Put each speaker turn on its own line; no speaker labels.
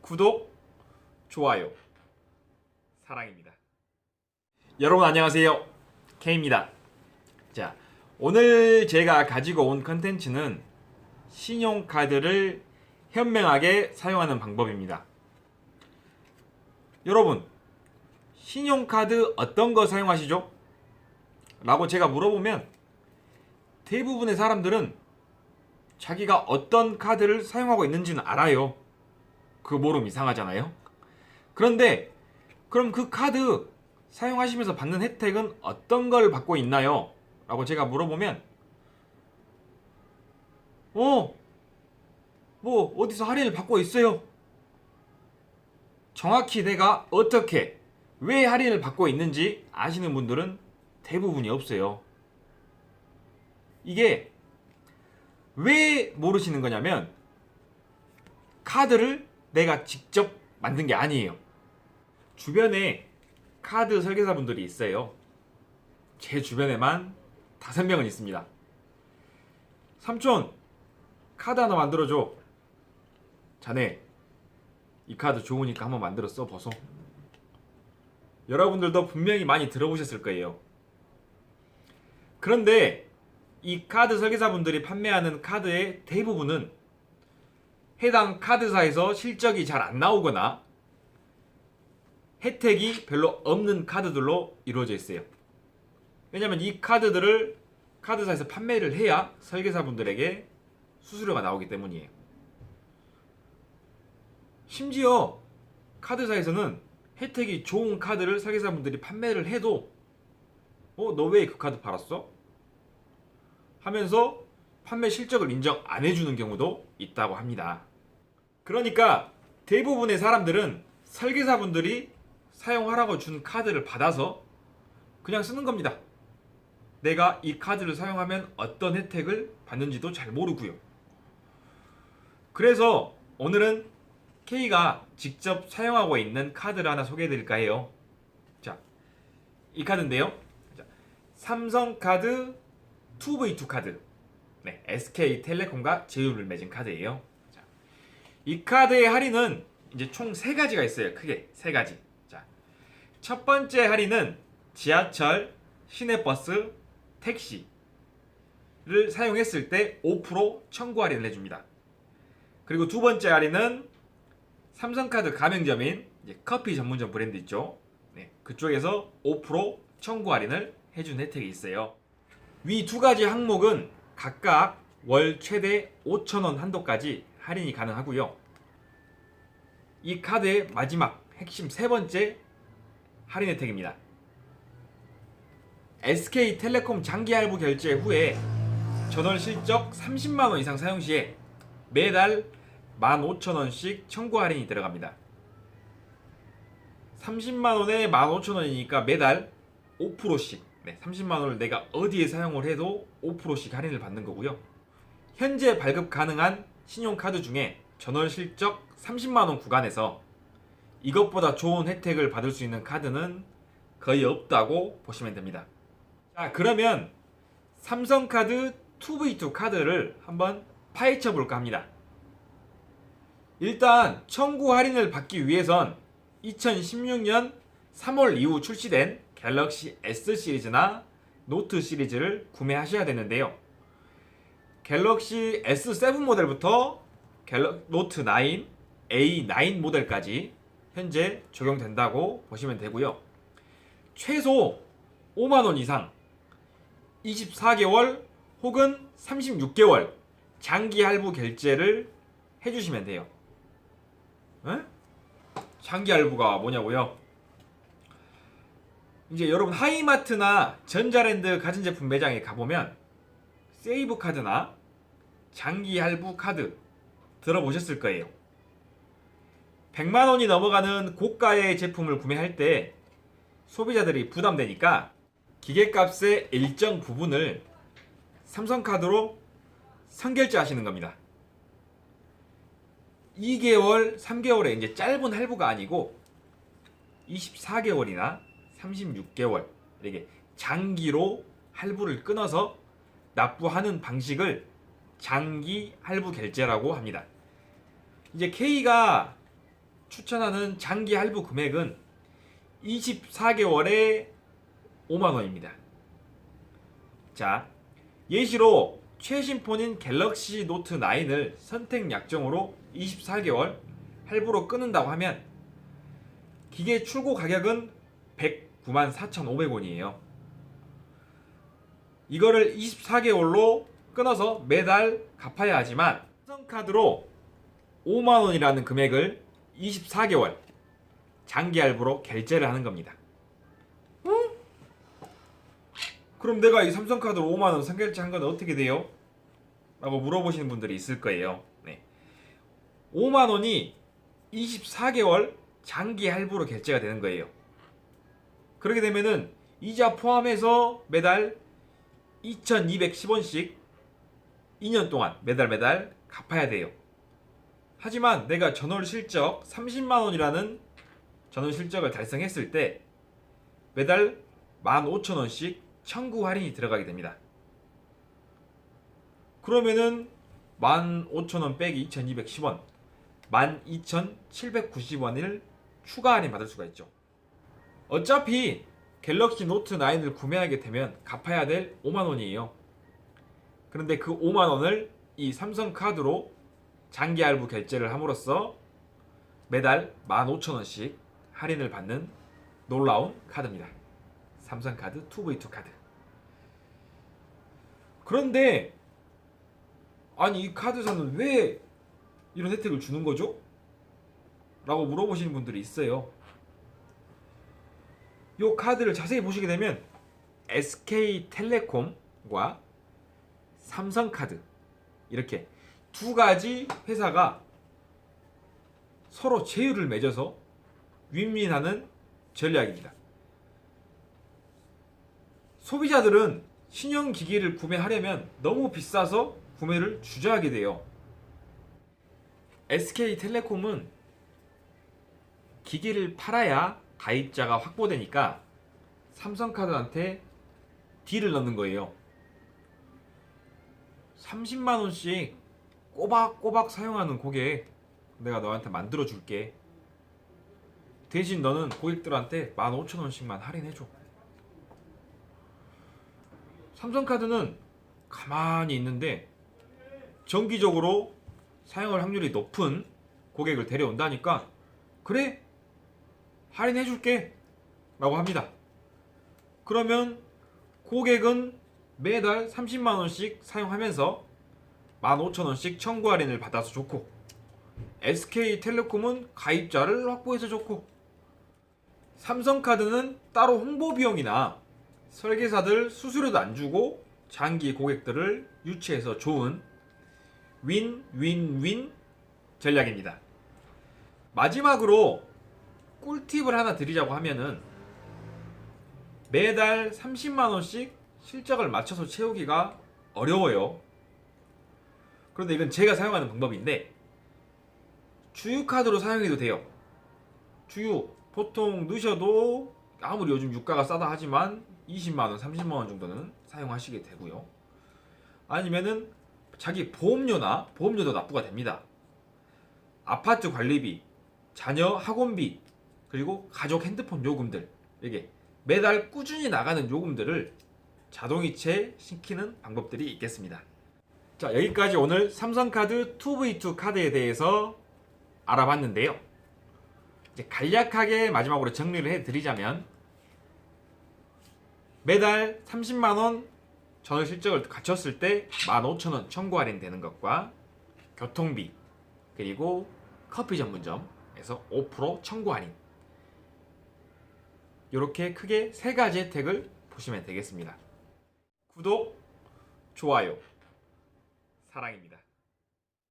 구독, 좋아요, 사랑입니다. 여러분 안녕하세요. K입니다. 자, 오늘 제가 가지고 온 컨텐츠는 신용카드를 현명하게 사용하는 방법입니다. 여러분, 신용카드 어떤 거 사용하시죠? 라고 제가 물어보면 대부분의 사람들은 자기가 어떤 카드를 사용하고 있는지는 알아요. 그거 모르면 이상하잖아요. 그런데 그럼 그 카드 사용하시면서 받는 혜택은 어떤 걸 받고 있나요? 라고 제가 물어보면 뭐 어디서 할인을 받고 있어요. 정확히 내가 어떻게 왜 할인을 받고 있는지 아시는 분들은 대부분이 없어요. 이게 왜 모르시는 거냐면 카드를 내가 직접 만든 게 아니에요. 주변에 카드 설계사분들이 있어요. 제 주변에만 5명은 있습니다. 삼촌, 카드 하나 만들어줘. 자네, 이 카드 좋으니까 한번 만들어 써보소. 여러분들도 분명히 많이 들어보셨을 거예요. 그런데 이 카드 설계사분들이 판매하는 카드의 대부분은 해당 카드사에서 실적이 잘 안 나오거나 혜택이 별로 없는 카드들로 이루어져 있어요. 왜냐면 이 카드들을 카드사에서 판매를 해야 설계사분들에게 수수료가 나오기 때문이에요. 심지어 카드사에서는 혜택이 좋은 카드를 설계사분들이 판매를 해도 너 왜 그 카드 팔았어? 하면서 판매 실적을 인정 안 해주는 경우도 있다고 합니다. 그러니까 대부분의 사람들은 설계사분들이 사용하라고 준 카드를 받아서 그냥 쓰는 겁니다. 내가 이 카드를 사용하면 어떤 혜택을 받는지도 잘 모르고요. 그래서 오늘은 K가 직접 사용하고 있는 카드를 하나 소개해 드릴까 해요. 자, 이 카드인데요. 자, 삼성카드 2V2 카드. 네, SK텔레콤과 제휴를 맺은 카드예요. 자, 이 카드의 할인은 이제 총 3가지가 있어요. 크게 3가지. 자, 첫 번째 할인은 지하철, 시내버스, 택시를 사용했을 때 5% 청구 할인을 해줍니다. 그리고 두 번째 할인은 삼성카드 가맹점인 이제 커피 전문점 브랜드 있죠. 네, 그쪽에서 5% 청구 할인을 해준 혜택이 있어요. 위 두 가지 항목은 각각 월 최대 5,000원 한도까지 할인이 가능하고요. 이 카드의 마지막 핵심 3번째 할인 혜택입니다. SK텔레콤 장기 할부 결제 후에 전월 실적 30만원 이상 사용 시에 매달 15,000원씩 청구 할인이 들어갑니다. 30만원에 15,000원이니까 매달 5%씩 30만원을 내가 어디에 사용을 해도 5%씩 할인을 받는 거고요. 현재 발급 가능한 신용카드 중에 전월 실적 30만원 구간에서 이것보다 좋은 혜택을 받을 수 있는 카드는 거의 없다고 보시면 됩니다. 자, 그러면 삼성카드 2V2 카드를 한번 파헤쳐 볼까 합니다. 일단 청구 할인을 받기 위해선 2016년 3월 이후 출시된 갤럭시 S 시리즈나 노트 시리즈를 구매하셔야 되는데요. 갤럭시 S7 모델부터 노트 9, A9 모델까지 현재 적용된다고 보시면 되고요. 최소 5만원 이상 24개월 혹은 36개월 장기 할부 결제를 해주시면 돼요. 에? 장기 할부가 뭐냐고요? 이제 여러분 하이마트나 전자랜드 가전제품 매장에 가보면 세이브 카드나 장기 할부 카드 들어보셨을 거예요. 100만원이 넘어가는 고가의 제품을 구매할 때 소비자들이 부담되니까 기계값의 일정 부분을 삼성카드로 선결제 하시는 겁니다. 2개월, 3개월의 이제 짧은 할부가 아니고 24개월이나 36개월 이렇게 장기로 할부를 끊어서 납부하는 방식을 장기 할부 결제라고 합니다. 이제 K가 추천하는 장기 할부 금액은 24개월에 5만원입니다. 자, 예시로 최신 폰인 갤럭시 노트 9을 선택 약정으로 24개월 할부로 끊는다고 하면 기계 출고 가격은 109만 4,500원이에요. 이거를 24개월로 끊어서 매달 갚아야 하지만 삼성카드로 5만원이라는 금액을 24개월 장기 할부로 결제를 하는 겁니다. 그럼 내가 이 삼성카드로 5만원 선결제 한 건 어떻게 돼요? 라고 물어보시는 분들이 있을 거예요. 네. 5만원이 24개월 장기 할부로 결제가 되는 거예요. 그렇게 되면은 이자 포함해서 매달 2,210원씩 2년 동안 매달 갚아야 돼요. 하지만 내가 전월 실적 30만원이라는 전월 실적을 달성했을 때 매달 15,000원씩 청구 할인이 들어가게 됩니다. 그러면은 15,000원 빼기 2,210원 12,790원을 추가 할인 받을 수가 있죠. 어차피 갤럭시 노트 9을 구매하게 되면 갚아야 될 5만원이에요. 그런데 그 5만원을 이 삼성카드로 장기 할부 결제를 함으로써 매달 15,000원씩 할인을 받는 놀라운 카드입니다. 삼성카드 2V2 카드. 그런데 아니 이 카드사는 왜 이런 혜택을 주는 거죠? 라고 물어보시는 분들이 있어요. 이 카드를 자세히 보시게 되면 SK텔레콤과 삼성카드 이렇게 두 가지 회사가 서로 제휴를 맺어서 윈윈하는 전략입니다. 소비자들은 신형기기를 구매하려면 너무 비싸서 구매를 주저하게 돼요. SK텔레콤은 기기를 팔아야 가입자가 확보되니까 삼성카드한테 딜을 넣는 거예요. 30만원씩 꼬박꼬박 사용하는 고객 내가 너한테 만들어 줄게. 대신 너는 고객들한테 15,000원씩만 할인해줘. 삼성카드는 가만히 있는데 정기적으로 사용할 확률이 높은 고객을 데려온다니까 그래 할인해줄게 라고 합니다. 그러면 고객은 매달 30만원씩 사용하면서 15,000원씩 청구 할인을 받아서 좋고 SK텔레콤은 가입자를 확보해서 좋고 삼성카드는 따로 홍보 비용이나 설계사들 수수료도 안 주고 장기 고객들을 유치해서 좋은 윈윈윈 전략입니다. 마지막으로 꿀팁을 하나 드리자고 하면은 매달 30만원씩 실적을 맞춰서 채우기가 어려워요. 그런데 이건 제가 사용하는 방법인데 주유카드로 사용해도 돼요. 주유 보통 넣으셔도 아무리 요즘 유가가 싸다 하지만 20만원, 30만원 정도는 사용하시게 되고요. 아니면은 자기 보험료도 납부가 됩니다. 아파트 관리비, 자녀 학원비, 그리고 가족 핸드폰 요금들 이게 매달 꾸준히 나가는 요금들을 자동이체 시키는 방법들이 있겠습니다. 자, 여기까지 오늘 삼성카드 2V2 카드에 대해서 알아봤는데요. 이제 간략하게 마지막으로 정리를 해드리자면 매달 30만원 전월 실적을 갖췄을 때 15,000원 청구 할인되는 것과 교통비 그리고 커피 전문점에서 5% 청구 할인 이렇게 크게 세 가지 혜택을 보시면 되겠습니다. 구독, 좋아요, 사랑입니다.